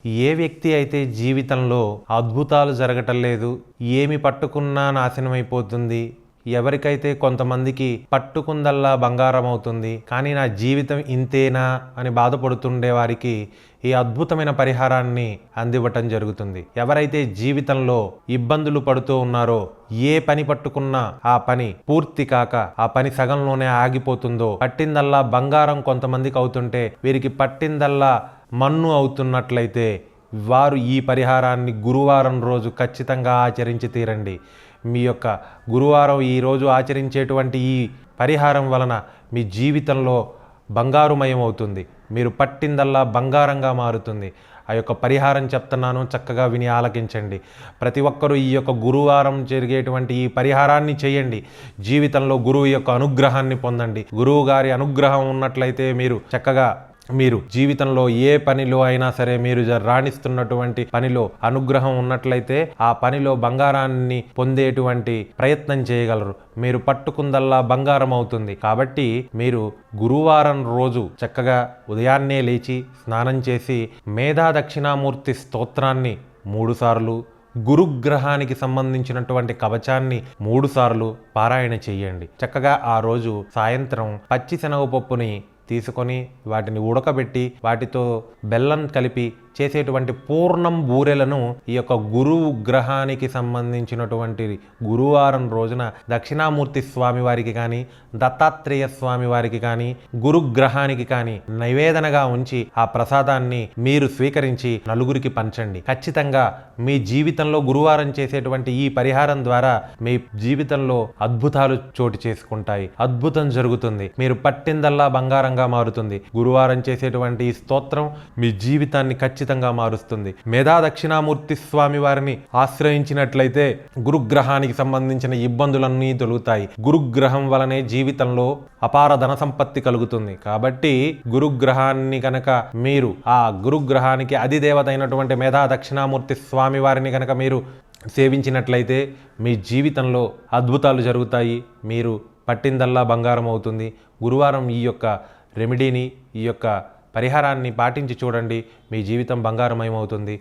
ఏ వ్యక్తి అయితే జీవితంలో అద్భుతాలు జరగటం లేదు, ఏమి పట్టుకున్నా నాశనమైపోతుంది, ఎవరికైతే కొంతమందికి పట్టుకుందల్లా బంగారం అవుతుంది, కానీ నా జీవితం ఇంతేనా అని బాధపడుతుండే వారికి ఈ అద్భుతమైన పరిహారాన్ని అందివ్వటం జరుగుతుంది. ఎవరైతే జీవితంలో ఇబ్బందులు పడుతూ ఉన్నారో, ఏ పని పట్టుకున్నా ఆ పని పూర్తి కాక ఆ పని సగంలోనే ఆగిపోతుందో, పట్టిందల్లా బంగారం కొంతమందికి అవుతుంటే వీరికి పట్టిందల్లా మన్ను అవుతున్నట్లయితే వారు ఈ పరిహారాన్ని గురువారం రోజు ఖచ్చితంగా ఆచరించి తీరండి. మీ యొక్క గురువారం ఈరోజు ఆచరించేటువంటి ఈ పరిహారం వలన మీ జీవితంలో బంగారుమయం అవుతుంది. మీరు పట్టిందల్లా బంగారంగా మారుతుంది. ఆ యొక్క పరిహారం చెప్తున్నాను, చక్కగా విని ఆలకించండి. ప్రతి ఒక్కరూ ఈ యొక్క గురువారం జరిగేటువంటి ఈ పరిహారాన్ని చేయండి. జీవితంలో గురువు యొక్క అనుగ్రహాన్ని పొందండి. గురువు గారి అనుగ్రహం ఉన్నట్లయితే మీరు జీవితంలో ఏ పనిలో అయినా సరే, మీరు రాణిస్తున్నటువంటి పనిలో అనుగ్రహం ఉన్నట్లయితే ఆ పనిలో బంగారాన్ని పొందేటువంటి ప్రయత్నం చేయగలరు. మీరు పట్టుకుందల్లా బంగారం అవుతుంది. కాబట్టి మీరు గురువారం రోజు చక్కగా ఉదయాన్నే లేచి స్నానం చేసి మేధా దక్షిణామూర్తి స్తోత్రాన్ని 3 సార్లు, గురుగ్రహానికి సంబంధించినటువంటి కవచాన్ని 3 సార్లు పారాయణ చేయండి. చక్కగా ఆ రోజు సాయంత్రం పచ్చి శనగపప్పుని తీసుకొని వాటిని ఉడకబెట్టి వాటితో బెల్లం కలిపి చేసేటువంటి పూర్ణం బూరెలను ఈ యొక్క గురువు గ్రహానికి సంబంధించినటువంటి గురువారం రోజున దక్షిణామూర్తి స్వామి వారికి కానీ, దత్తాత్రేయ స్వామి వారికి కానీ, గురుగ్రహానికి కానీ నైవేదనగా ఉంచి ఆ ప్రసాదాన్ని మీరు స్వీకరించి నలుగురికి పంచండి. ఖచ్చితంగా మీ జీవితంలో గురువారం చేసేటువంటి ఈ పరిహారం ద్వారా మీ జీవితంలో అద్భుతాలు చోటు చేసుకుంటాయి. అద్భుతం జరుగుతుంది. మీరు పట్టిందల్లా బంగారంగా మారుతుంది. గురువారం చేసేటువంటి ఈ స్తోత్రం మీ జీవితాన్ని ఖచ్చితంగా మారుస్తుంది. మేధా దక్షిణామూర్తి స్వామి వారిని ఆశ్రయించినట్లయితే గురుగ్రహానికి సంబంధించిన ఇబ్బందులన్నీ తొలుగుతాయి. గురుగ్రహం వలనే జీవితంలో అపార ధన సంపత్తి కలుగుతుంది. కాబట్టి గురుగ్రహాన్ని కనుక మీరు ఆ గురుగ్రహానికి అధిదేవత అయినటువంటి మేధా దక్షిణామూర్తి స్వామి వారిని కనుక మీరు సేవించినట్లయితే మీ జీవితంలో అద్భుతాలు జరుగుతాయి. మీరు పట్టిందల్లా బంగారం అవుతుంది. గురువారం ఈ యొక్క రెమెడీని, ఈ యొక్క పరిహారాన్ని పాటించి చూడండి. మీ జీవితం బంగారమయమవుతుంది.